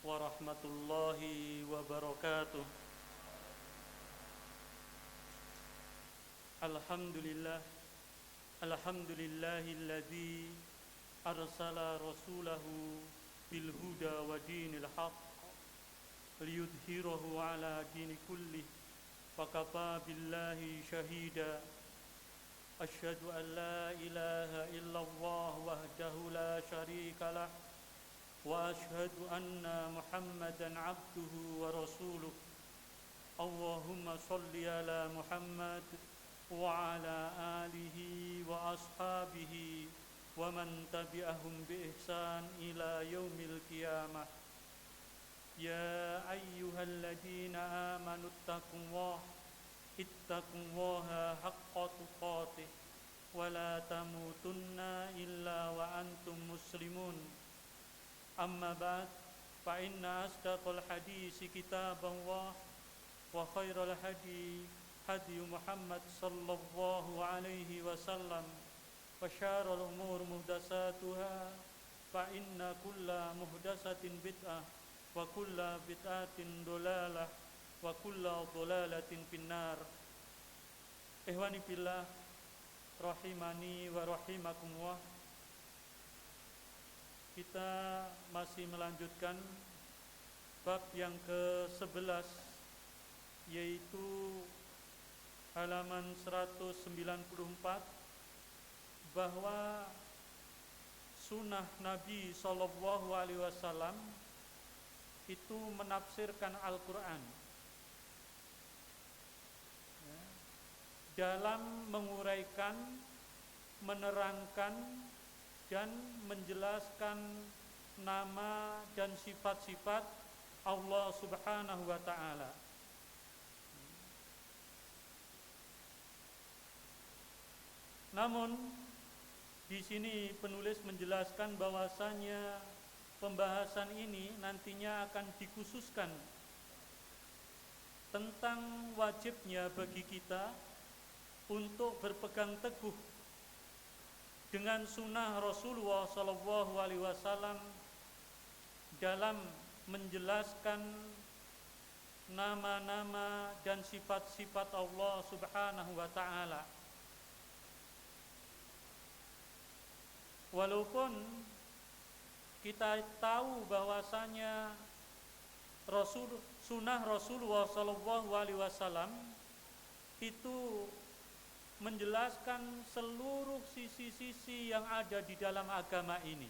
warahmatullahi wabarakatuh. Alhamdulillah, alhamdulillahilladzi arsala rasulahu bil huda wa dinil haqq liyudhhirahu ala dini kullih fakafa billahi syahida. Asyhadu an la ilaha illallah wahdahu la syarika lah wa asyhadu anna Muhammadan abduhu wa rasuluh. Allahumma shalli ala Muhammad wa ala alihi wa ashabihi wa man tabi'ahum bi ihsan ila yaumil qiyamah. Ya ayyuhalladzina amanu ittaqullaha haqqa tuqatih wa la tamutunna illa wa antum muslimun. Amma ba'd, fa inna asdaqal hadisi kitaballah wa khairal hadi hadi Muhammad sallallahu alaihi wasallam wa syarrul umur muhdatsatuha fa inna kulla muhdatsatin bid'ah wa kulla bid'atin dhalalah wa kulla dhalalatin finnar. Ikhwani fillah rahimani wa rahimakumullah. Kita masih melanjutkan bab yang ke-11, yaitu halaman 194, bahwa sunnah Nabi SAW itu menafsirkan Al-Quran dalam menguraikan, menerangkan, dan menjelaskan nama dan sifat-sifat Allah Subhanahu wa Ta'ala. Namun di sini penulis menjelaskan bahwasanya pembahasan ini nantinya akan dikhususkan tentang wajibnya bagi kita untuk berpegang teguh dengan sunnah Rasulullah SAW dalam menjelaskan nama-nama dan sifat-sifat Allah Subhanahu wa Ta'ala. Walaupun kita tahu bahwasanya sunnah Rasulullah SAW itu menjelaskan seluruh sisi-sisi yang ada di dalam agama ini,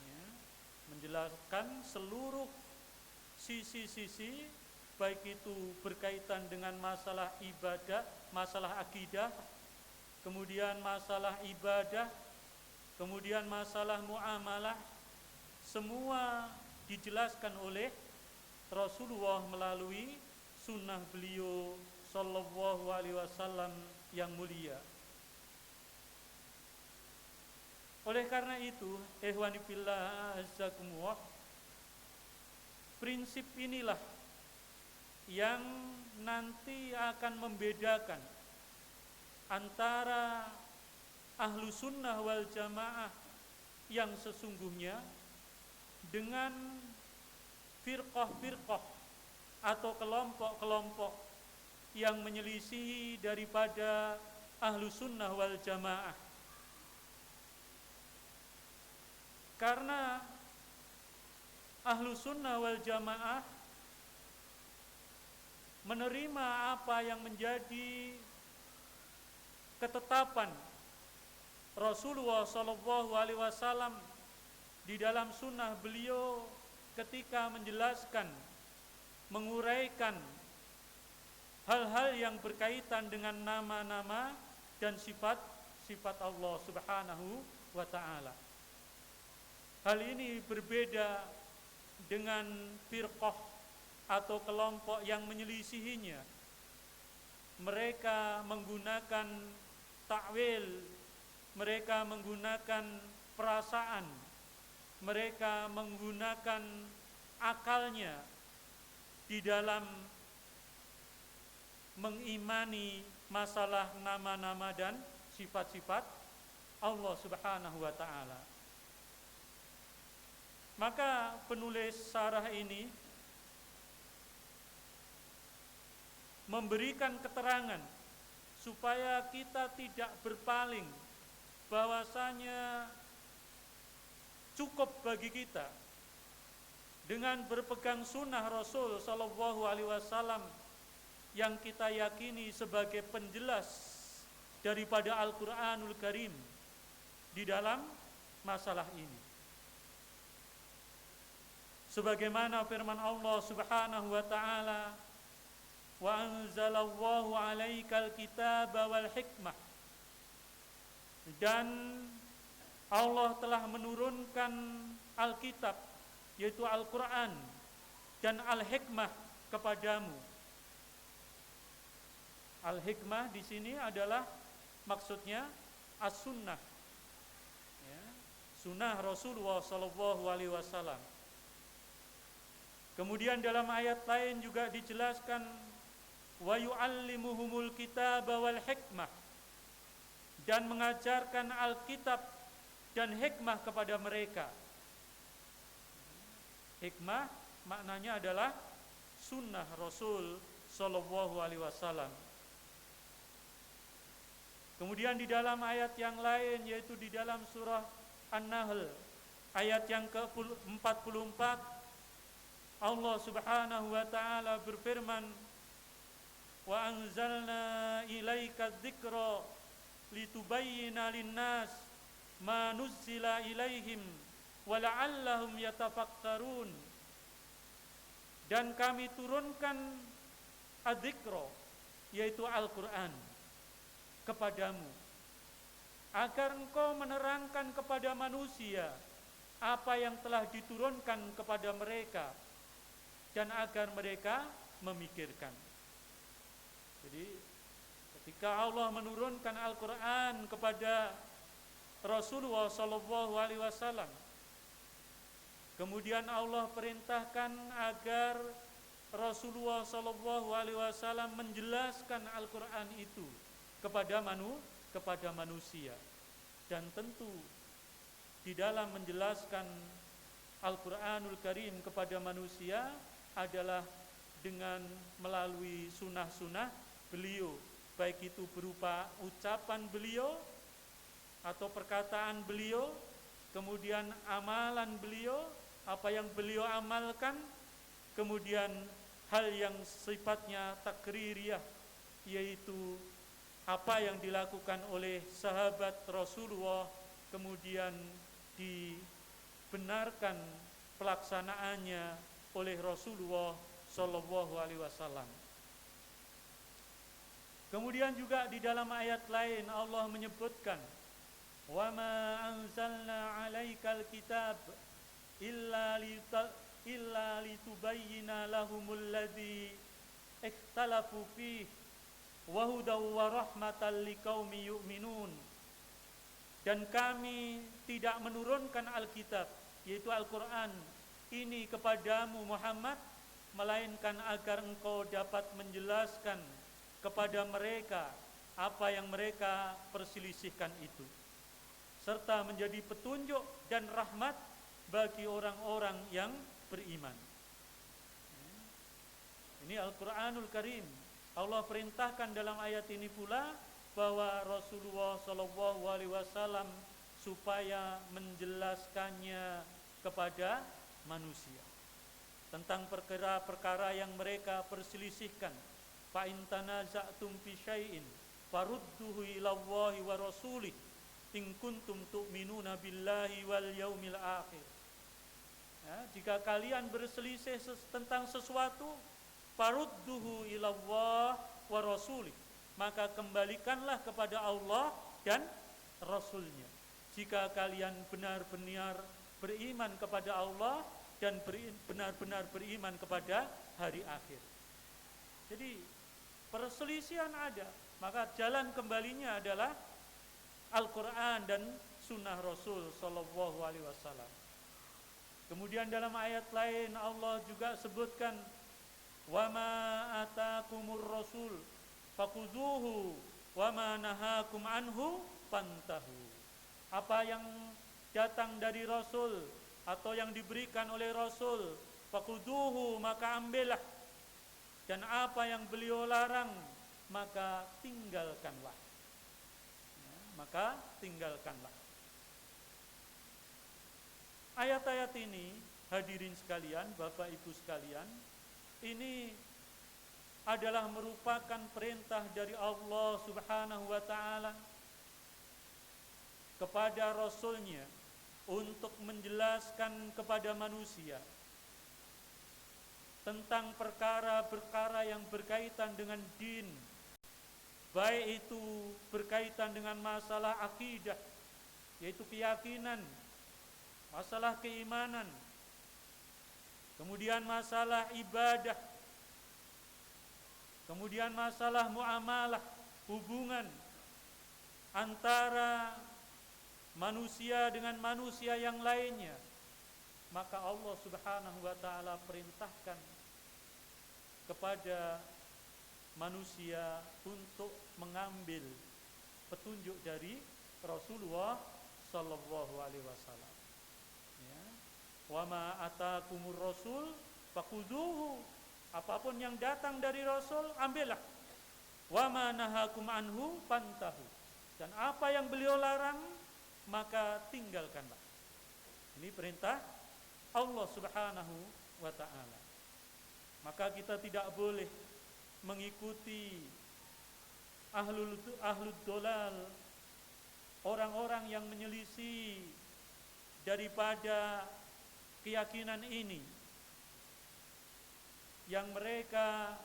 ya, menjelaskan seluruh sisi-sisi, baik itu berkaitan dengan masalah ibadah, masalah akidah, kemudian masalah ibadah, kemudian masalah muamalah, semua dijelaskan oleh Rasulullah melalui sunnah beliau sallallahu alaihi wasallam yang mulia. Oleh karena itu, ikhwani fillah azzakumullah, prinsip inilah yang nanti akan membedakan antara ahlu sunnah wal jamaah yang sesungguhnya dengan firqah-firqah atau kelompok-kelompok yang menyelisihi daripada ahlu sunnah wal jamaah. Karena ahlu sunnah wal jamaah menerima apa yang menjadi ketetapan Rasulullah SAW di dalam sunnah beliau ketika menjelaskan, menguraikan hal-hal yang berkaitan dengan nama-nama dan sifat-sifat Allah Subhanahu wa Ta'ala. Hal ini berbeda dengan firqah atau kelompok yang menyelisihinya. Mereka menggunakan takwil, mereka menggunakan perasaan, mereka menggunakan akalnya di dalam mengimani masalah nama-nama dan sifat-sifat Allah Subhanahu wa Ta'ala. Maka penulis syarah ini memberikan keterangan supaya kita tidak berpaling, bahwasanya cukup bagi kita dengan berpegang sunnah Rasul Sallallahu Alaihi Wasallam yang kita yakini sebagai penjelas daripada Al-Quranul Karim di dalam masalah ini. Sebagaimana firman Allah Subhanahu wa taala, wa anzalallahu 'alaikal kitaba wal hikmah, dan Allah telah menurunkan Alkitab, yaitu Al-Quran, dan Al-Hikmah kepadamu. Al-Hikmah di sini adalah maksudnya as-sunnah, ya, sunnah Rasulullah Sallallahu Alaihi Wasallam. Kemudian dalam ayat lain juga dijelaskan, wa yu'allimuhumul kitaba wal hikmah, dan mengajarkan Alkitab dan hikmah kepada mereka. Hikmah maknanya adalah sunnah Rasul Sallallahu Alaihi Wasallam. Kemudian di dalam ayat yang lain, yaitu di dalam surah An-Nahl ayat yang ke-44, Allah Subhanahu wa taala berfirman, wa anzalna ilaika dzikra litubayyana lin-nas ma nuzzila ilaihim wa la'allahum yatafakkarun. Dan kami turunkan adzikra, yaitu Al-Quran, kepadamu agar engkau menerangkan kepada manusia apa yang telah diturunkan kepada mereka, dan agar mereka memikirkan. Jadi ketika Allah menurunkan Al-Quran kepada Rasulullah Sallallahu Alaihi Wasallam, kemudian Allah perintahkan agar Rasulullah Sallallahu Alaihi Wasallam menjelaskan Al-Quran itu kepada manusia. Dan tentu di dalam menjelaskan Al-Quranul Karim kepada manusia adalah dengan melalui sunnah-sunnah beliau, baik itu berupa ucapan beliau atau perkataan beliau, kemudian amalan beliau, apa yang beliau amalkan, kemudian hal yang sifatnya takririyah, yaitu apa yang dilakukan oleh sahabat Rasulullah, kemudian dibenarkan pelaksanaannya oleh Rasulullah Sallallahu Alaihi Wasallam. Kemudian juga di dalam ayat lain Allah menyebutkan, wa ma anzalna 'alaikal kitab illa litubayyina lahumul ladzi ikhtalafu fihi wa hudaw wa rahmatan liqaumi yu'minun. Dan kami tidak menurunkan Alkitab, yaitu Al-Quran ini kepadamu Muhammad, melainkan agar engkau dapat menjelaskan kepada mereka apa yang mereka perselisihkan itu, serta menjadi petunjuk dan rahmat bagi orang-orang yang beriman. Ini Al-Quranul Karim. Allah perintahkan dalam ayat ini pula bahwa Rasulullah Sallallahu Alaihi Wasallam supaya menjelaskannya kepada manusia tentang perkara-perkara yang mereka perselisihkan. Fa in tanaza'tum fi syai'in farudduhu ila Allahi wa rasulih in kuntum tu'minuna billahi wal yaumil akhir. Ya, jika kalian berselisih tentang sesuatu, farudduhu ila Allah wa rasulih, maka kembalikanlah kepada Allah dan Rasulnya. Jika kalian benar-benar beriman kepada Allah dan benar-benar beriman kepada hari akhir. Jadi perselisihan ada, maka jalan kembalinya adalah Al-Quran dan Sunnah Rasul Sallallahu Alaihi Wasallam. Kemudian dalam ayat lain Allah juga sebutkan, wa ma atakumur rasul fakuzuhu wa ma nahakum anhu fantahu. Apa yang datang dari Rasul, atau yang diberikan oleh Rasul, fakuduhu, maka ambillah. Dan apa yang beliau larang, maka tinggalkanlah. Ya, maka tinggalkanlah. Ayat-ayat ini, hadirin sekalian, Bapak Ibu sekalian, ini adalah merupakan perintah dari Allah Subhanahu wa ta'ala kepada Rasulnya untuk menjelaskan kepada manusia tentang perkara-perkara yang berkaitan dengan din, baik itu berkaitan dengan masalah akidah, yaitu keyakinan, masalah keimanan, kemudian masalah ibadah, kemudian masalah muamalah, hubungan antara manusia dengan manusia yang lainnya. Maka Allah Subhanahu wa ta'ala perintahkan kepada manusia untuk mengambil petunjuk dari Rasulullah sallallahu alaihi wasallam. Ya. Wa ma atakumur rasul fakhudhuhu. Apapun yang datang dari Rasul, ambillah. Wa ma nahakum anhu fantahu. Dan apa yang beliau larang, maka tinggalkanlah. Ini perintah Allah Subhanahu wa ta'ala. Maka kita tidak boleh mengikuti ahlul dolal, orang-orang yang menyelisih daripada keyakinan ini, yang mereka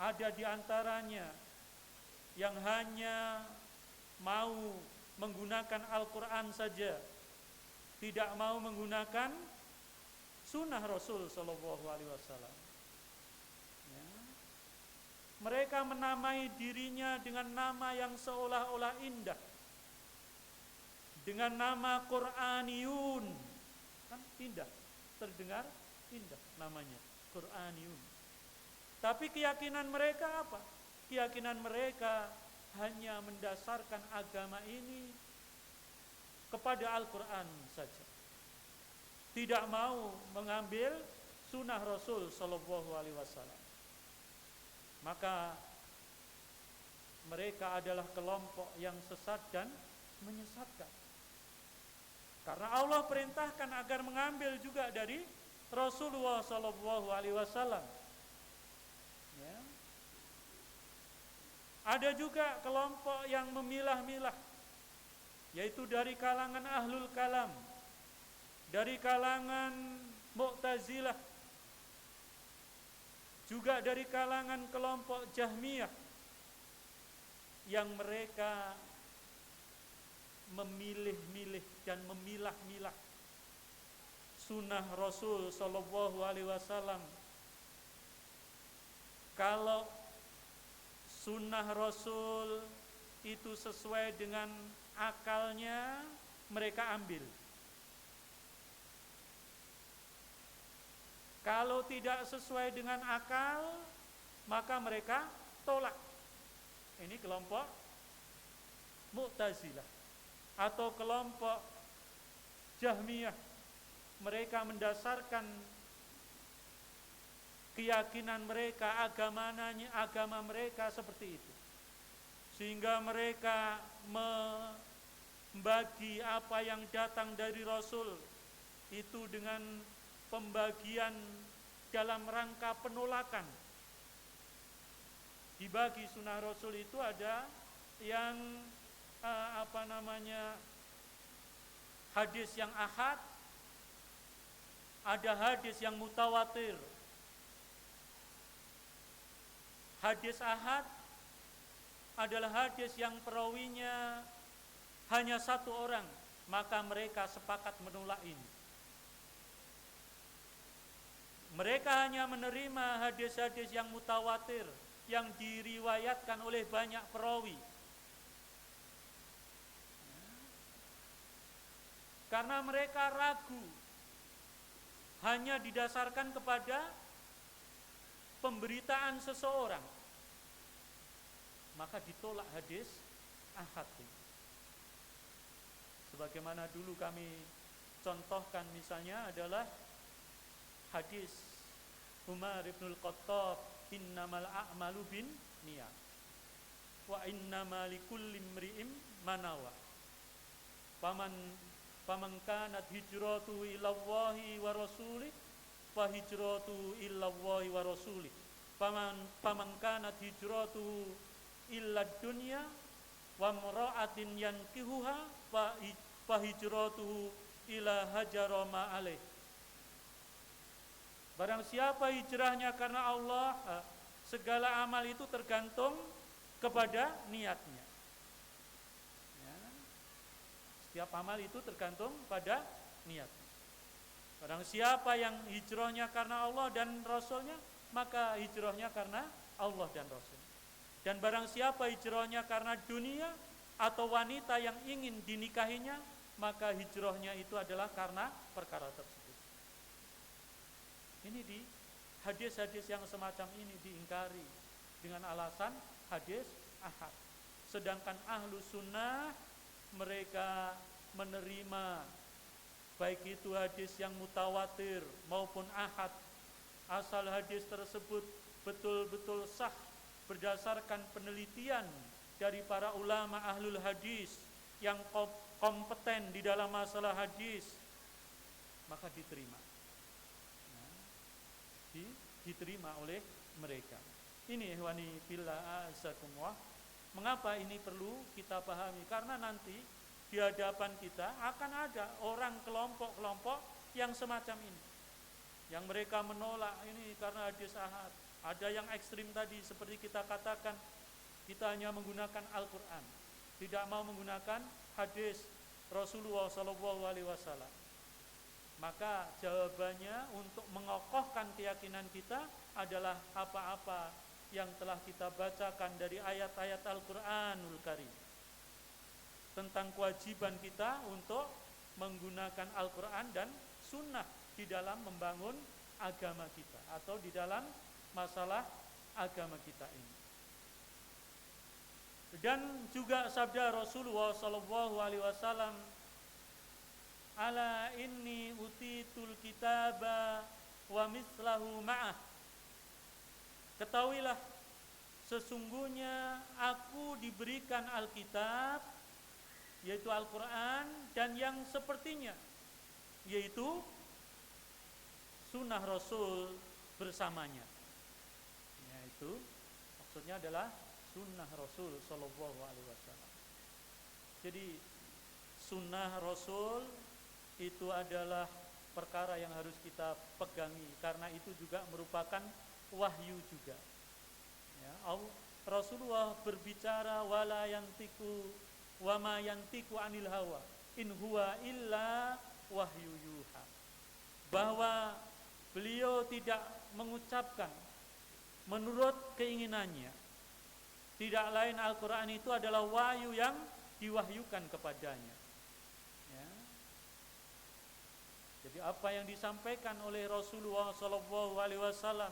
ada di antaranya yang hanya mau menggunakan Al-Quran saja, tidak mau menggunakan sunnah Rasul sallallahu alaihi wasallam. Ya. Mereka menamai dirinya dengan nama yang seolah-olah indah, dengan nama Qur'aniyun, kan indah, terdengar indah namanya Qur'aniyun. Tapi keyakinan mereka apa? Keyakinan mereka hanya mendasarkan agama ini kepada Al-Quran saja, tidak mau mengambil sunnah Rasul sallallahu alaihi wasallam. Maka mereka adalah kelompok yang sesat dan menyesatkan. Karena Allah perintahkan agar mengambil juga dari Rasulullah sallallahu alaihi wasallam. Ya. Ada juga kelompok yang memilah-milah, yaitu dari kalangan ahlul kalam, dari kalangan Mu'tazilah, juga dari kalangan kelompok Jahmiyah, yang mereka memilih-milih dan memilah-milah sunnah Rasul sallallahu alaihi wasallam. Kalau sunnah Rasul itu sesuai dengan akalnya, mereka ambil. Kalau tidak sesuai dengan akal, maka mereka tolak. Ini kelompok Mu'tazilah atau kelompok Jahmiyah. Mereka mendasarkan keyakinan mereka, agama mereka seperti itu, sehingga mereka membagi apa yang datang dari Rasul itu dengan pembagian dalam rangka penolakan. Dibagi sunnah Rasul itu ada yang hadis yang ahad, ada hadis yang mutawatir. Hadis ahad adalah hadis yang perawinya hanya satu orang, maka mereka sepakat menolak ini. Mereka hanya menerima hadis-hadis yang mutawatir, yang diriwayatkan oleh banyak perawi. Karena mereka ragu, hanya didasarkan kepada pemberitaan seseorang, maka ditolak hadis ahad. Sebagaimana dulu kami contohkan misalnya adalah hadis Umar ibnul Khattab, innamal a'malu bin niyat wa innama likulli imri'in manawa. Paman kanat hijratuhu ilallahi wa rasulih fa hijratuhu ilallahi wa rasulih. Paman kanat hijratuhu illa dunya wa mar'atin yankihuha fa hijratuhu ila hajara ma alaih. Barang siapa hijrahnya karena Allah, segala amal itu tergantung kepada niatnya. Ya. Setiap amal itu tergantung pada niat. Barang siapa yang hijrahnya karena Allah dan Rasulnya, maka hijrahnya karena Allah dan Rasul. Dan barang siapa hijrahnya karena dunia atau wanita yang ingin dinikahinya, maka hijrahnya itu adalah karena perkara tersebut. Ini di hadis-hadis yang semacam ini diingkari dengan alasan hadis ahad. Sedangkan ahlu sunnah mereka menerima baik itu hadis yang mutawatir maupun ahad, asal hadis tersebut betul-betul sah berdasarkan penelitian dari para ulama ahlul hadis yang kompeten di dalam masalah hadis, maka diterima. Diterima oleh mereka. Ini ikhwani fillah azakumullah. Mengapa ini perlu kita pahami? Karena nanti di hadapan kita akan ada orang kelompok-kelompok yang semacam ini, yang mereka menolak ini karena hadis ahad. Ada yang ekstrim tadi seperti kita katakan, kita hanya menggunakan Al-Quran, tidak mau menggunakan hadis Rasulullah SAW. Maka jawabannya untuk mengokohkan keyakinan kita adalah apa-apa yang telah kita bacakan dari ayat-ayat Al-Quranul Karim tentang kewajiban kita untuk menggunakan Al-Quran dan Sunnah di dalam membangun agama kita atau di dalam masalah agama kita ini. Dan juga sabda Rasulullah SAW, ala inni utitul kitaba wa mislahu ma'ah. Ketahuilah, sesungguhnya aku diberikan Alkitab, yaitu Al-Quran, dan yang sepertinya, yaitu sunnah Rasul bersamanya. Yaitu maksudnya adalah sunnah Rasul Sallallahu Alaihi Wasallam. Jadi sunnah Rasul itu adalah perkara yang harus kita pegangi, karena itu juga merupakan wahyu juga. Ya, Rasulullah berbicara wala yantiku wa ma yantiku anil hawa in huwa illa wahyu yuha. Bahwa beliau tidak mengucapkan menurut keinginannya. Tidak lain Al-Quran itu adalah wahyu yang diwahyukan kepadanya. Ya. Jadi apa yang disampaikan oleh Rasulullah SAW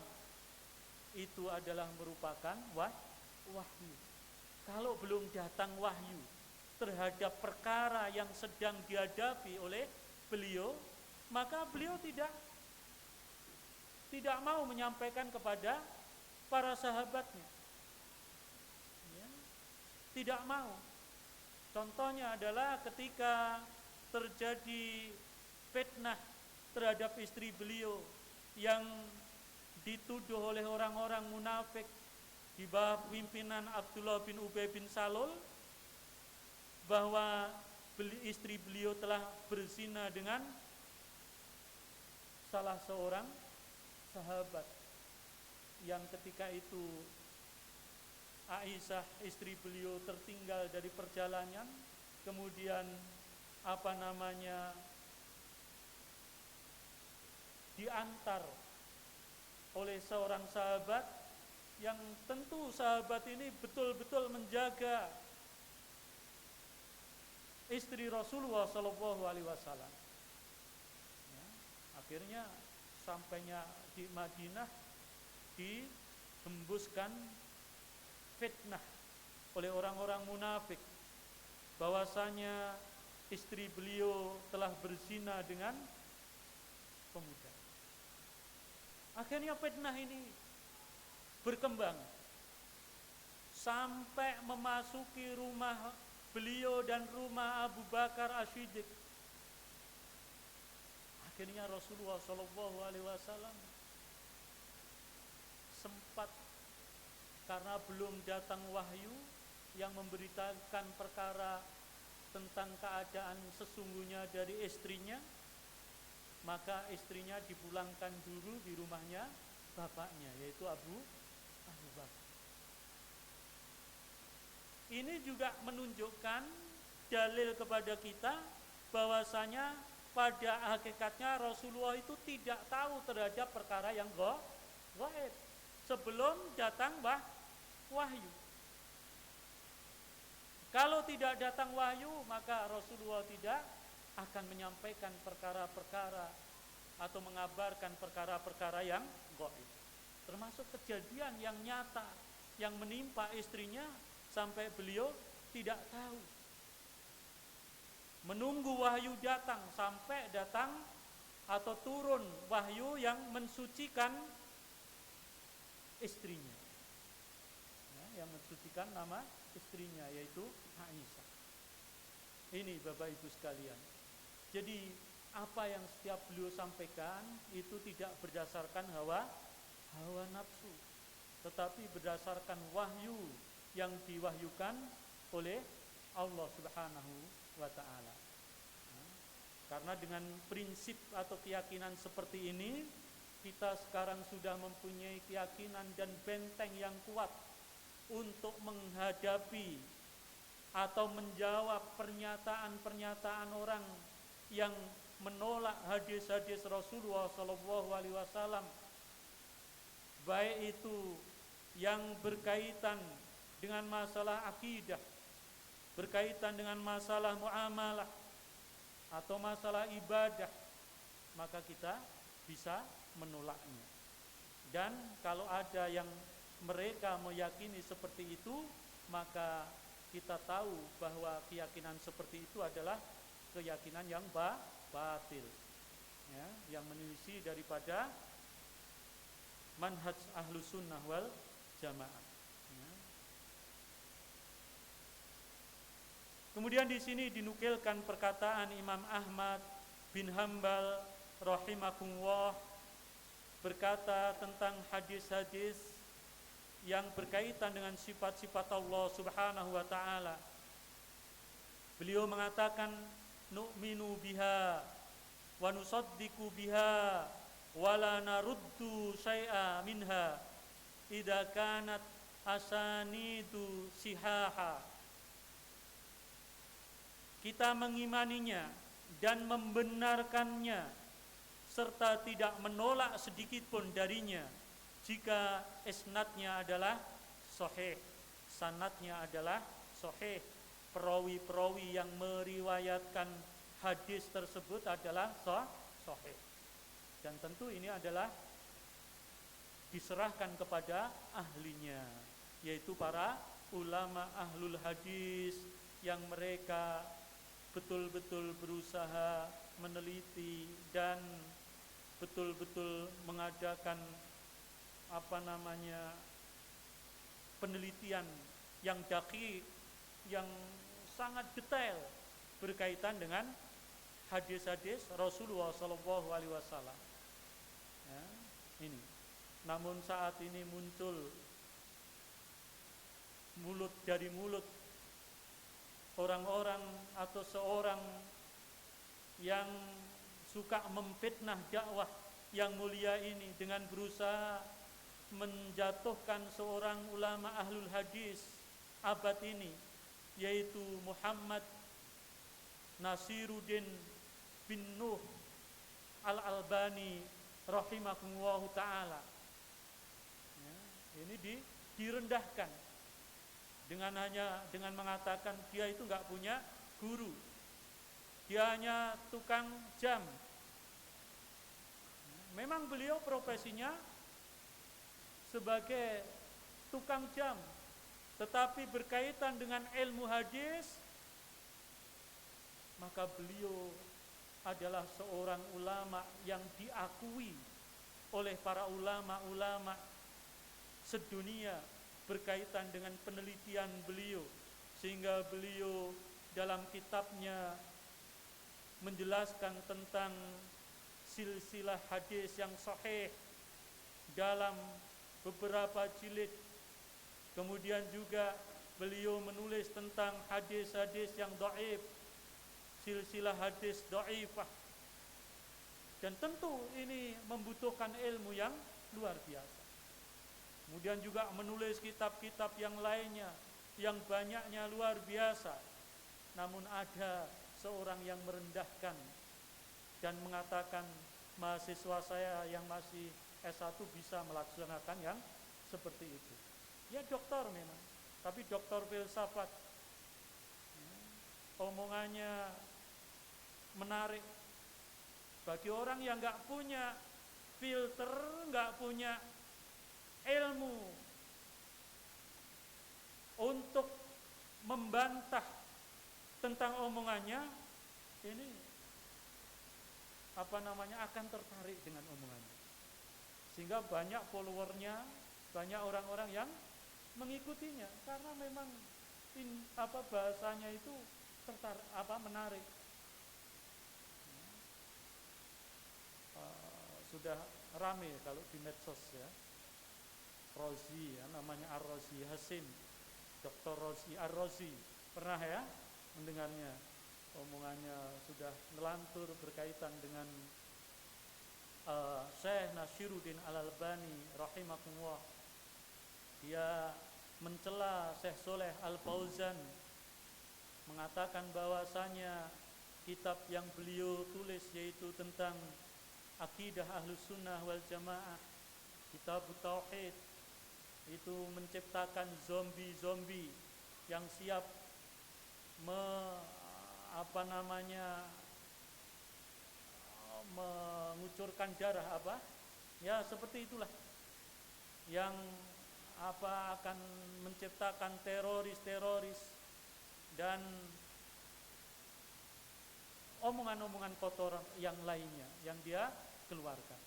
itu adalah merupakan wahyu. Kalau belum datang wahyu terhadap perkara yang sedang dihadapi oleh beliau, maka beliau tidak mau menyampaikan kepada para sahabatnya. Ya, tidak mau. Contohnya adalah ketika terjadi fitnah terhadap istri beliau yang dituduh oleh orang-orang munafik di bawah pimpinan Abdullah bin Ubay bin Salul, bahwa istri beliau telah berzina dengan salah seorang sahabat yang ketika itu Aisyah istri beliau tertinggal dari perjalanan, kemudian diantar oleh seorang sahabat yang tentu sahabat ini betul-betul menjaga istri Rasulullah SAW. Ya, akhirnya sampainya di Madinah dihembuskan fitnah oleh orang-orang munafik bahwasanya istri beliau telah berzina dengan pemuda. Akhirnya fitnah ini berkembang sampai memasuki rumah beliau dan rumah Abu Bakar As-Siddiq. Akhirnya Rasulullah SAW sempat, karena belum datang wahyu yang memberitakan perkara tentang keadaan sesungguhnya dari istrinya, maka istrinya dipulangkan dulu di rumahnya bapaknya, yaitu Abu Bakar. Ini juga menunjukkan dalil kepada kita bahwasanya pada hakikatnya Rasulullah itu tidak tahu terhadap perkara yang gaib sebelum datang wahyu. Kalau tidak datang wahyu, maka Rasulullah tidak akan menyampaikan perkara-perkara atau mengabarkan perkara-perkara yang gaib. Termasuk kejadian yang nyata yang menimpa istrinya sampai beliau tidak tahu. Menunggu wahyu datang, sampai datang atau turun wahyu yang mensucikan istrinya, yang mensucikan nama istrinya, yaitu Aisyah. Ini Bapak Ibu sekalian. Jadi apa yang setiap beliau sampaikan itu tidak berdasarkan hawa nafsu, tetapi berdasarkan wahyu yang diwahyukan oleh Allah Subhanahu wa ta'ala. Karena dengan prinsip atau keyakinan seperti ini, kita sekarang sudah mempunyai keyakinan dan benteng yang kuat untuk menghadapi atau menjawab pernyataan-pernyataan orang yang menolak hadis-hadis Rasulullah SAW, baik itu yang berkaitan dengan masalah akidah, berkaitan dengan masalah muamalah atau masalah ibadah, maka kita bisa menolaknya. Dan kalau ada yang mereka meyakini seperti itu, maka kita tahu bahwa keyakinan seperti itu adalah keyakinan yang batil, ya, yang menyelisih daripada manhaj Ahlus Sunnah wal Jamaah. Kemudian di sini dinukilkan perkataan Imam Ahmad bin Hambal rahimahullah berkata tentang hadis-hadis yang berkaitan dengan sifat-sifat Allah Subhanahu wa ta'ala. Beliau mengatakan, nu'minu biha wa nusaddiqu biha wa la naruddu syai'a minha idza kanat asanidu sihaha. Kita mengimaninya dan membenarkannya serta tidak menolak sedikit pun darinya jika isnadnya adalah sahih, sanadnya adalah sahih, perawi-perawi yang meriwayatkan hadis tersebut adalah sahih. Dan tentu ini adalah diserahkan kepada ahlinya, yaitu para ulama ahlul hadis yang mereka betul-betul berusaha meneliti dan betul-betul mengadakan penelitian yang dakik, yang sangat detail berkaitan dengan hadis-hadis Rasulullah SAW. Ya, ini. Namun saat ini muncul dari mulut orang-orang atau seorang yang suka memfitnah dakwah yang mulia ini dengan berusaha menjatuhkan seorang ulama ahlul hadis abad ini, yaitu Muhammad Nasiruddin bin Nuh Al-Albani rahimahullahu ta'ala. Ya, ini direndahkan dengan mengatakan dia itu enggak punya guru, dia hanya tukang jam. Memang beliau profesinya sebagai tukang jam, tetapi berkaitan dengan ilmu hadis maka beliau adalah seorang ulama yang diakui oleh para ulama-ulama sedunia berkaitan dengan penelitian beliau, sehingga beliau dalam kitabnya menjelaskan tentang silsilah hadis yang sahih dalam beberapa jilid. Kemudian juga beliau menulis tentang hadis-hadis yang dhaif, silsilah hadis dhaifah. Dan tentu ini membutuhkan ilmu yang luar biasa. Kemudian juga menulis kitab-kitab yang lainnya yang banyaknya luar biasa. Namun ada seorang yang merendahkan dan mengatakan mahasiswa saya yang masih S1 bisa melaksanakan yang seperti itu. Ya doktor memang, tapi doktor filsafat. Omongannya menarik. Bagi orang yang nggak punya filter, nggak punya ilmu untuk membantah tentang omongannya, ini akan tertarik dengan omongannya. Sehingga banyak followernya, banyak orang-orang yang mengikutinya karena memang bahasanya itu menarik. Sudah rame kalau di medsos ya. Rozi ya, namanya Ar-Rozi Hasim, Dr. Rozi Ar-Rozi, pernah ya mendengarnya? Omongannya sudah melantur berkaitan dengan Syekh Nashiruddin Al-Albani rahimahullah. Dia mencela Syekh Soleh Al-Fauzan, mengatakan bahwasanya kitab yang beliau tulis yaitu tentang akidah Ahlus Sunnah wal Jamaah, kitab Tauhid, itu menciptakan zombie-zombie yang siap mengucurkan darah ya seperti itulah, yang akan menciptakan teroris-teroris dan omongan-omongan kotor yang lainnya yang dia keluarkan.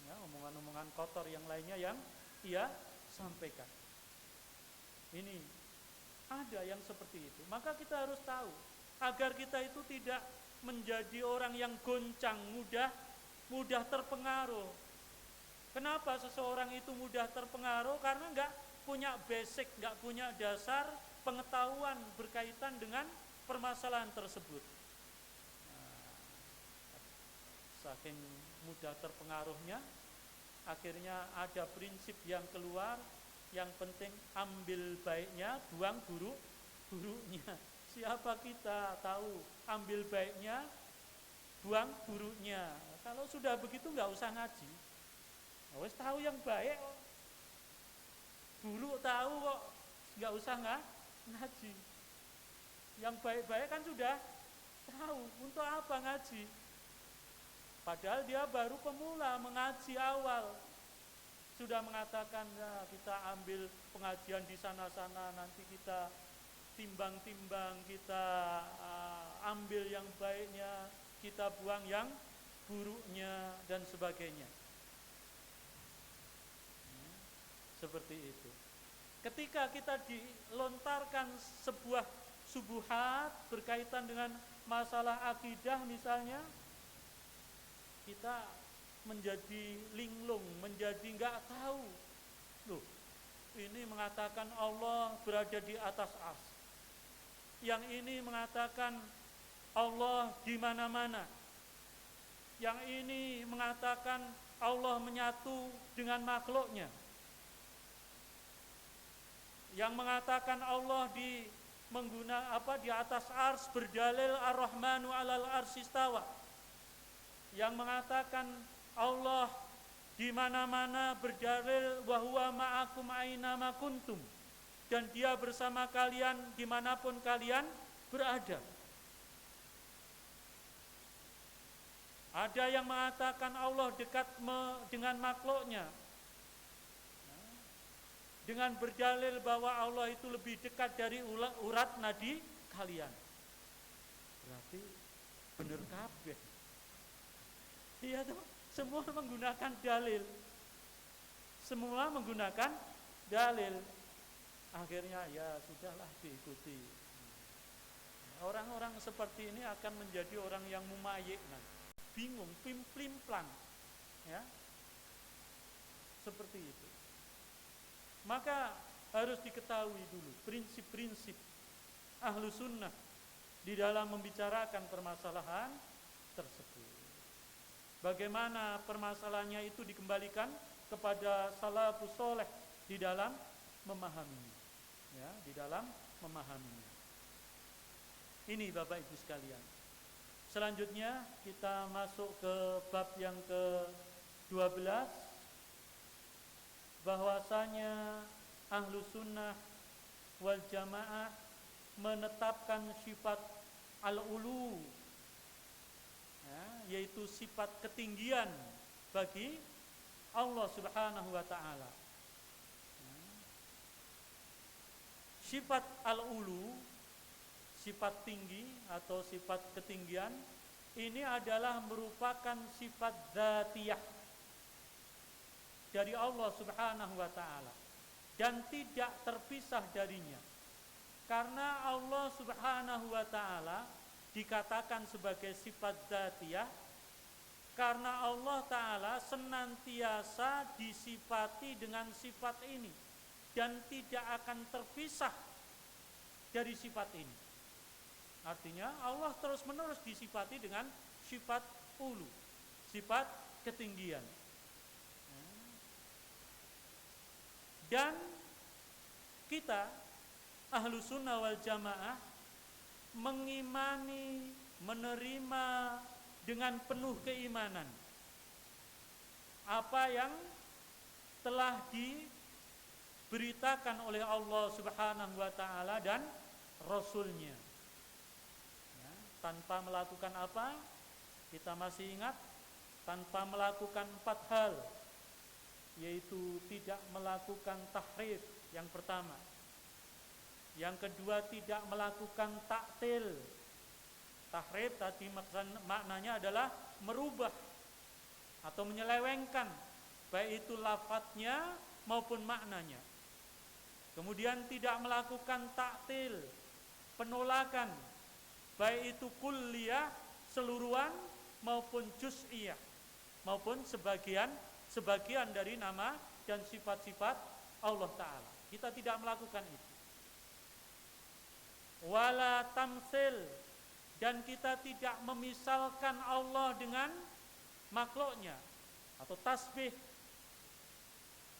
Ya, omongan-omongan kotor yang lainnya yang ia sampaikan. Ini ada yang seperti itu. Maka kita harus tahu agar kita itu tidak menjadi orang yang goncang, mudah terpengaruh. Kenapa seseorang itu mudah terpengaruh? Karena enggak punya basic, enggak punya dasar pengetahuan berkaitan dengan permasalahan tersebut. Saking mudah terpengaruhnya, akhirnya ada prinsip yang keluar, yang penting ambil baiknya, buang buruknya. Siapa kita tahu ambil baiknya, buang buruknya. Kalau sudah begitu nggak usah ngaji. Wes tahu yang baik, buruk tahu kok, nggak usah ngaji. Yang baik-baik kan sudah tahu, untuk apa ngaji? Padahal dia baru pemula mengaji awal. Sudah mengatakan ya, kita ambil pengajian di sana-sana, nanti kita timbang-timbang, kita ambil yang baiknya, kita buang yang buruknya dan sebagainya. Seperti itu. Ketika kita dilontarkan sebuah subuhat berkaitan dengan masalah akidah misalnya, kita menjadi linglung, menjadi enggak tahu. Loh, ini mengatakan Allah berada di atas ars. Yang ini mengatakan Allah di mana-mana. Yang ini mengatakan Allah menyatu dengan makhluknya. Yang mengatakan Allah di atas ars, berdalil Ar-Rahmanu 'alal arsy istawa. Yang mengatakan Allah di mana-mana, berdalil wa huwa ma'akum aina ma kuntum, dan dia bersama kalian dimanapun kalian berada. Ada yang mengatakan Allah dekat dengan makhluknya, dengan berdalil bahwa Allah itu lebih dekat dari urat nadi kalian. Berarti bener kabeh. Iya toh, semua menggunakan dalil. Semua menggunakan dalil. Akhirnya ya sudahlah diikuti. Orang-orang seperti ini akan menjadi orang yang mumayik, bingung, plim-plim-plang, ya, seperti itu. Maka harus diketahui dulu prinsip-prinsip ahlu sunnah di dalam membicarakan permasalahan tersebut. Bagaimana permasalahannya itu dikembalikan kepada salafus soleh di dalam memahaminya, ya, di dalam memahaminya. Ini Bapak Ibu sekalian. Selanjutnya kita masuk ke bab yang ke-12, bahwasanya ahlu sunnah wal jamaah menetapkan sifat al-ulu, ya, yaitu sifat ketinggian bagi Allah Subhanahu wa ta'ala. Sifat al-ulu, sifat tinggi atau sifat ketinggian, ini adalah merupakan sifat dzatiyah dari Allah Subhanahu wa ta'ala dan tidak terpisah darinya. Karena Allah Subhanahu wa ta'ala dikatakan sebagai sifat dzatiyah karena Allah ta'ala senantiasa disifati dengan sifat ini dan tidak akan terpisah dari sifat ini. Artinya Allah terus-menerus disifati dengan sifat ulu, sifat ketinggian. Dan kita ahlu sunnah wal jamaah mengimani, menerima dengan penuh keimanan apa yang telah diberitakan oleh Allah Subhanahu wa ta'ala dan Rasulnya. Ya, tanpa melakukan apa? Kita masih ingat? Tanpa melakukan 4 hal, yaitu tidak melakukan tahrif yang pertama. Yang kedua, tidak melakukan taktil. Tahrif tadi maknanya adalah merubah atau menyelewengkan, baik itu lafadznya maupun maknanya. Kemudian tidak melakukan taktil, penolakan, baik itu kulliyah, seluruhan, maupun juz'iyah, maupun sebagian dari nama dan sifat-sifat Allah Ta'ala. Kita tidak melakukan itu. Wala tamsil, dan kita tidak memisalkan Allah dengan makhluknya atau tasbih,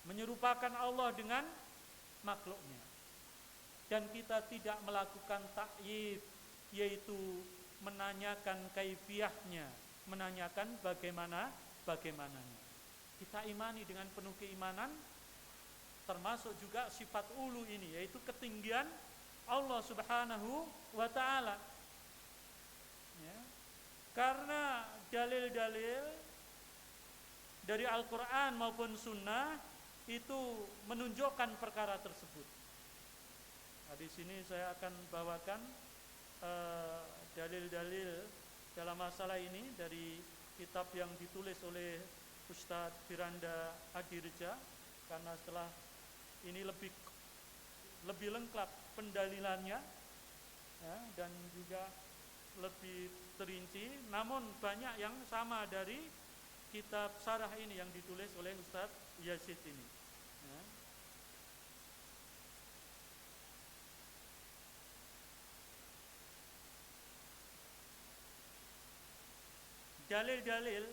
menyerupakan Allah dengan makhluknya. Dan kita tidak melakukan ta'yif, yaitu menanyakan kaifiyahnya, menanyakan bagaimananya. Kita imani dengan penuh keimanan, termasuk juga sifat ulu ini, yaitu ketinggian Allah Subhanahu wa ta'ala. Ya. Karena dalil-dalil dari Al-Quran maupun Sunnah itu menunjukkan perkara tersebut. Nah, di sini saya akan bawakan dalil-dalil dalam masalah ini dari kitab yang ditulis oleh Ustadz Firanda Adirja, karena setelah ini lebih lengkap pendalilannya, ya, dan juga lebih terinci, namun banyak yang sama dari kitab syarah ini yang ditulis oleh Ustadz Yazid ini. Ya. Dalil-dalil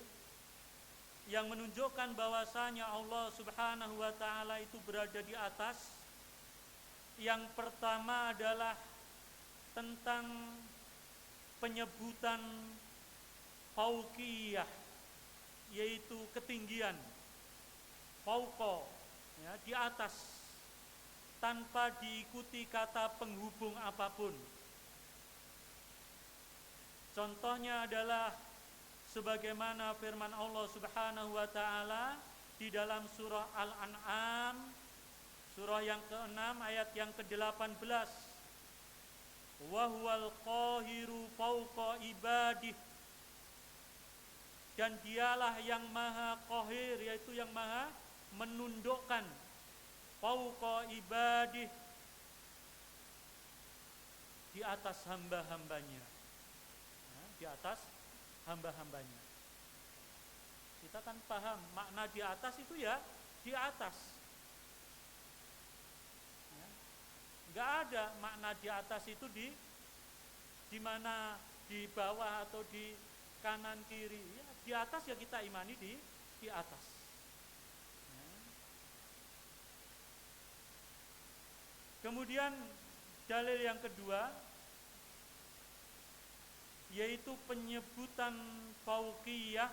yang menunjukkan bahwasanya Allah Subhanahu wa ta'ala itu berada di atas. Yang pertama adalah tentang penyebutan fauqiyah, yaitu ketinggian, fauqa, ya, di atas, tanpa diikuti kata penghubung apapun. Contohnya adalah sebagaimana firman Allah Subhanahu wa ta'ala di dalam surah Al-An'am, surah yang ke-6 ayat yang ke-18. wa huwal qahiru fawqa ibadih, dan dialah yang maha qahir, yaitu yang maha menundukkan, fawqa ibadih, di atas hamba-hambanya. Di atas hamba-hambanya. Kita kan paham makna di atas itu ya di atas. Enggak ada makna di atas itu di mana di bawah atau di kanan kiri. Ya, di atas ya kita imani di atas. Kemudian dalil yang kedua yaitu penyebutan fauqiyah,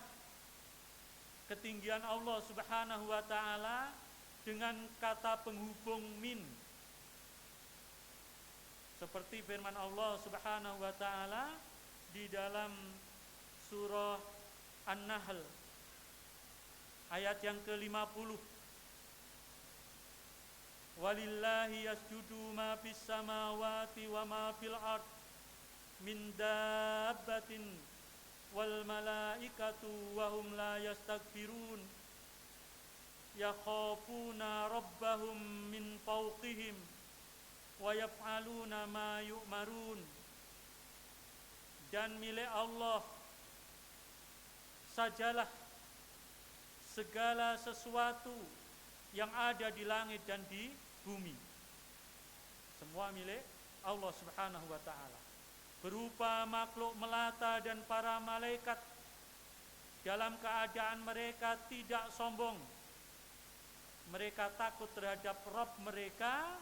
ketinggian Allah Subhanahu wa taala dengan kata penghubung min. Seperti firman Allah Subhanahu wa taala di dalam surah An-Nahl ayat yang ke-50. Walillahi yasjudu ma fis samawati wa ma fil ard min dabbatin wal malaikatu wa hum la yastaghfirun yakhafuna rabbahum min fawqihim wa yaf'aluna ma yu'marun. Dan milik Allah sajalah segala sesuatu yang ada di langit dan di bumi. Semua milik Allah Subhanahu wa taala. Berupa makhluk melata dan para malaikat dalam keadaan mereka tidak sombong. Mereka takut terhadap Rabb mereka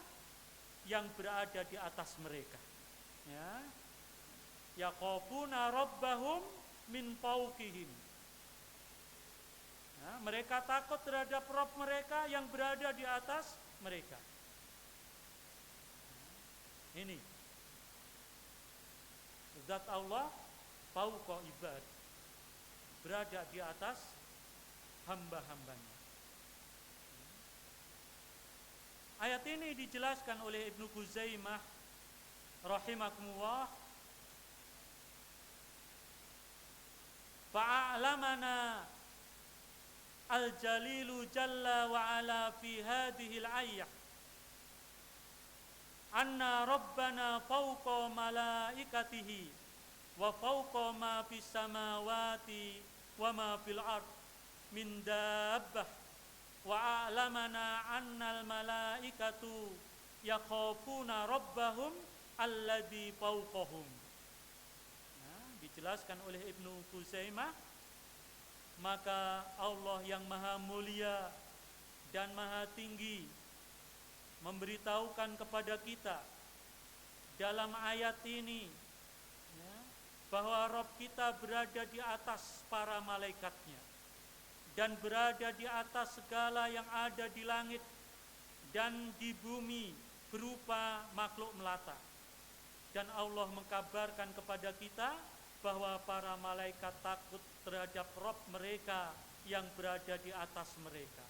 yang berada di atas mereka. Ya. Yaqafuna rabbahum min fawqihim. Ya, mereka takut terhadap Rabb mereka yang berada di atas mereka. Ini Zat Allah fauqa ibad, berada di atas hamba-hambanya. Ayat ini dijelaskan oleh Ibnu Khuzaimah rahimakumullah, fa'alamana al-jalilu jalla wa ala fi hadhihi al-ayah anna rabbana fawqa malaikatihi wa fawqa ma fis samawati wa ma fil ard min dabbah wa a'lamana annal malaikatu yakhafuna rabbahum alladzi fawqahum. Nah, dijelaskan oleh Ibnu Khuzaimah, maka Allah yang maha mulia dan maha tinggi memberitahukan kepada kita dalam ayat ini ya, bahwa Rabb kita berada di atas para malaikatnya dan berada di atas segala yang ada di langit dan di bumi berupa makhluk melata. Dan Allah mengkabarkan kepada kita bahwa para malaikat takut terhadap Rabb mereka yang berada di atas mereka.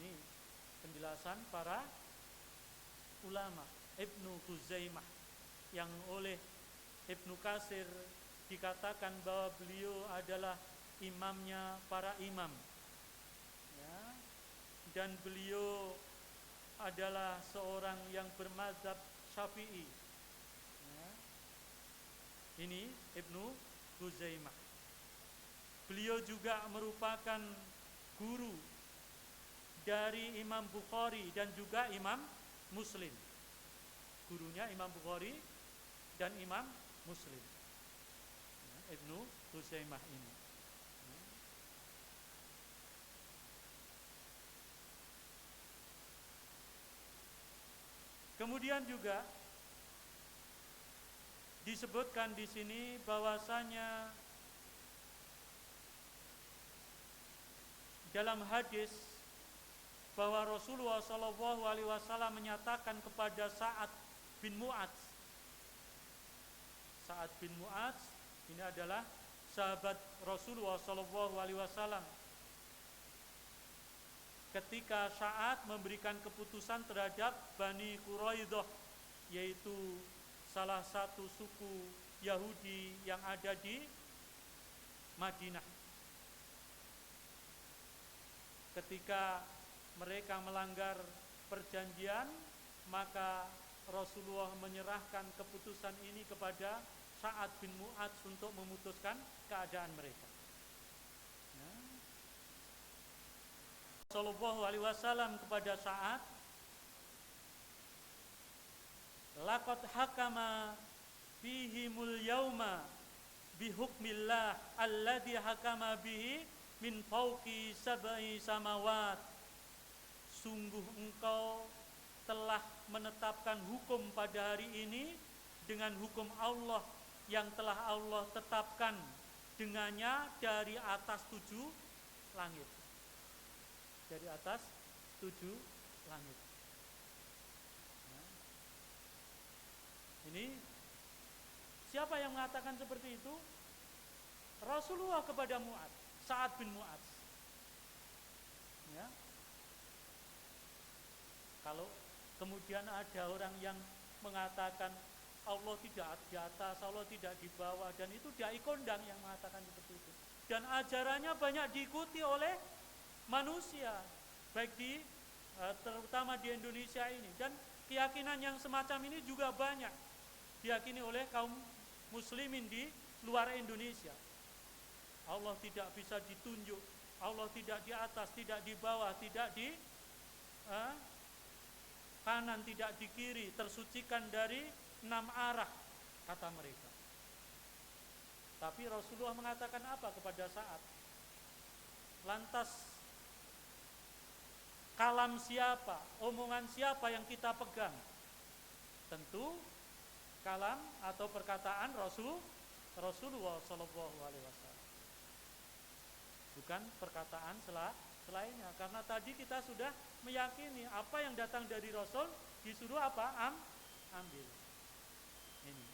Ini penjelasan para ulama. Ibnu Khuzaimah yang oleh Ibnu Katsir dikatakan bahwa beliau adalah imamnya para imam ya, dan beliau adalah seorang yang bermazhab Syafi'i ya. Ini Ibnu Khuzaimah. Beliau juga merupakan guru dari Imam Bukhari dan juga Imam Muslim. Gurunya Imam Bukhari dan Imam Muslim. Ibnu Khuzaimah ini. Kemudian juga disebutkan di sini bahwasanya dalam hadis bahwa Rasulullah SAW menyatakan kepada Sa'ad bin Mu'adz. Sa'ad bin Mu'adz ini adalah sahabat Rasulullah SAW. Ketika Sa'ad memberikan keputusan terhadap Bani Quraidah, yaitu salah satu suku Yahudi yang ada di Madinah. Ketika mereka melanggar perjanjian, maka Rasulullah menyerahkan keputusan ini kepada Sa'ad bin Mu'adz untuk memutuskan keadaan mereka. Sallallahu alaihi wasallam kepada Sa'ad, laqad hakama bihimul yauma bihukmillah alladhi hakama bihi min fauqi sab'i samawat. Sungguh engkau telah menetapkan hukum pada hari ini dengan hukum Allah yang telah Allah tetapkan dengannya dari atas 7 langit. Dari atas 7 langit. Nah, ini siapa yang mengatakan seperti itu? Rasulullah kepada Mu'adz, Sa'ad bin Mu'adz. Ya. Kalau kemudian ada orang yang mengatakan Allah tidak di atas, Allah tidak di bawah, dan itu dai kondang yang mengatakan seperti itu. Dan ajarannya banyak diikuti oleh manusia, baik terutama di Indonesia ini. Dan keyakinan yang semacam ini juga banyak diyakini oleh kaum muslimin di luar Indonesia. Allah tidak bisa ditunjuk, Allah tidak di atas, tidak di bawah, tidak di kanan, tidak di kiri, tersucikan dari 6 arah, kata mereka. Tapi Rasulullah mengatakan apa kepada Sa'ad? Lantas kalam siapa, omongan siapa yang kita pegang? Tentu kalam atau perkataan Rasulullah Shallallahu Alaihi Wasallam, bukan perkataan selainnya. Karena tadi kita sudah meyakini apa yang datang dari Rasul disuruh apa? Ambil. Ini.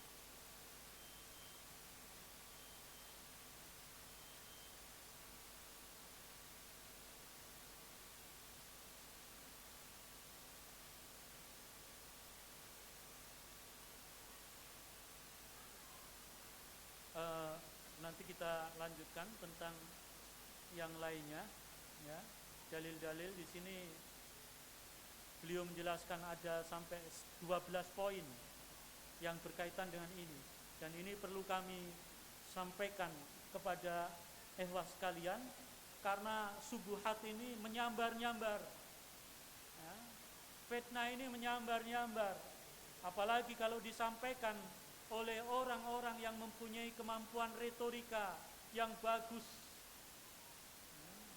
Nanti kita lanjutkan tentang yang lainnya, ya. Dalil-dalil di sini beliau menjelaskan ada sampai 12 poin yang berkaitan dengan ini, dan ini perlu kami sampaikan kepada ikhwah sekalian karena subuhat ini menyambar-nyambar, ya. Fitnah ini menyambar-nyambar, apalagi kalau disampaikan oleh orang-orang yang mempunyai kemampuan retorika yang bagus,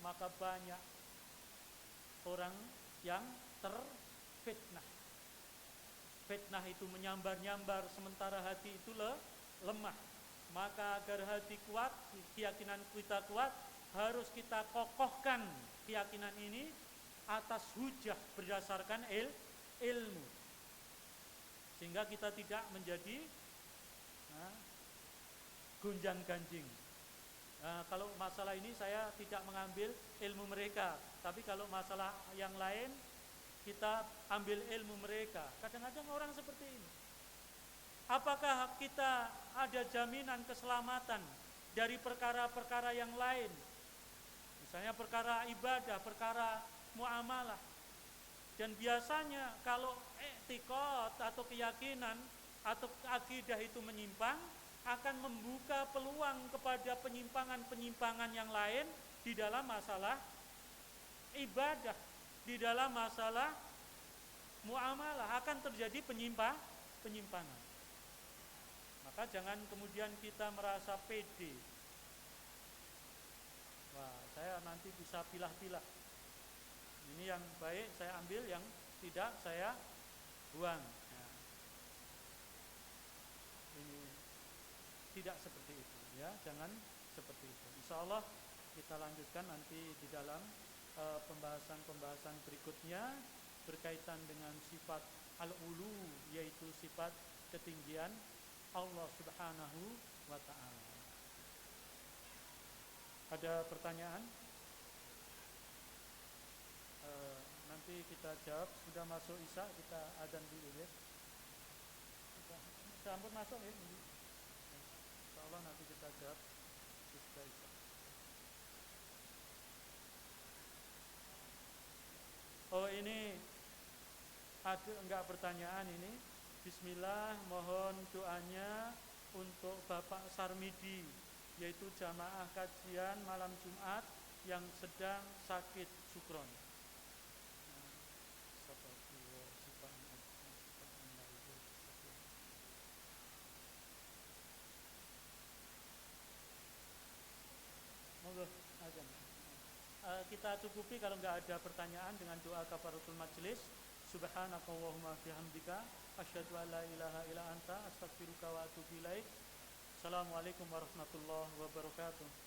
maka banyak orang yang terfitnah. Fitnah itu menyambar-nyambar sementara hati itu lemah. Maka agar hati kuat, keyakinan kita kuat, harus kita kokohkan keyakinan ini atas hujah berdasarkan ilmu, sehingga kita tidak menjadi gunjang ganjing. Kalau masalah ini saya tidak mengambil ilmu mereka, tapi kalau masalah yang lain kita ambil ilmu mereka. Kadang-kadang orang seperti ini. Apakah kita ada jaminan keselamatan dari perkara-perkara yang lain? Misalnya perkara ibadah, perkara muamalah. Dan biasanya kalau i'tiqad atau keyakinan atau akidah itu menyimpang, akan membuka peluang kepada penyimpangan-penyimpangan yang lain di dalam masalah ibadah, di dalam masalah muamalah, akan terjadi penyimpangan. Maka jangan kemudian kita merasa pede. Wah, saya nanti bisa pilah-pilah. Ini yang baik saya ambil, yang tidak saya buang. Nah, ini tidak seperti itu, ya, jangan seperti itu. Insya Allah kita lanjutkan nanti di dalam pembahasan-pembahasan berikutnya berkaitan dengan sifat al-ulu, yaitu sifat ketinggian Allah Subhanahu wa ta'ala. Ada pertanyaan? Nanti kita jawab. Sudah masuk Isya, kita adzan dulu, ya. Sampun masuk ya. Insyaallah nanti kita jawab sesudah itu. Oh ini ada enggak pertanyaan ini? Bismillah, mohon doanya untuk Bapak Sarmidi, yaitu jamaah kajian malam Jumat yang sedang sakit sukron. Monggo azan. Kita cukupi kalau enggak ada pertanyaan dengan doa kafaratul majelis. Subhanakallahumma bihamdika asyhadu an la ilaha illa anta astaghfiruka wa atubu ilaik. Assalamualaikum warahmatullahi wabarakatuh.